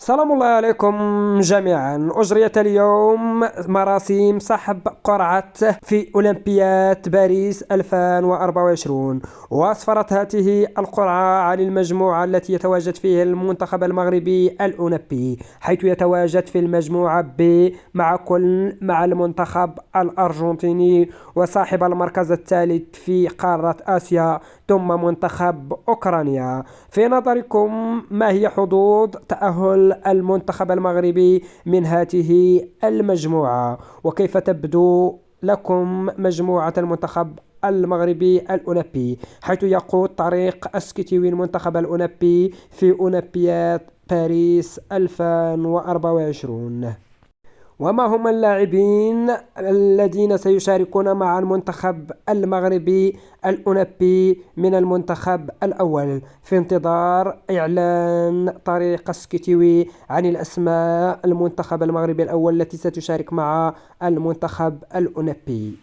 سلام الله عليكم جميعا. أجريت اليوم مراسيم سحب قرعة في أولمبياد باريس 2024، وأسفرت هذه القرعة عن المجموعة التي يتواجد فيها المنتخب المغربي الأولمبي، حيث يتواجد في المجموعة ب مع المنتخب الأرجنتيني وصاحب المركز الثالث في قارة آسيا، ثم منتخب أوكرانيا. في نظركم ما هي حظوظ تأهل المنتخب المغربي من هذه المجموعة؟ وكيف تبدو لكم مجموعة المنتخب المغربي الأولمبي، حيث يقود طريق السكيتيوي المنتخب الأولمبي في أولمبياد باريس 2024؟ وما هم اللاعبين الذين سيشاركون مع المنتخب المغربي الأولمبي من المنتخب الأول، في انتظار إعلان طريق السكيتيوي عن الأسماء المنتخب المغربي الأول التي ستشارك مع المنتخب الأولمبي؟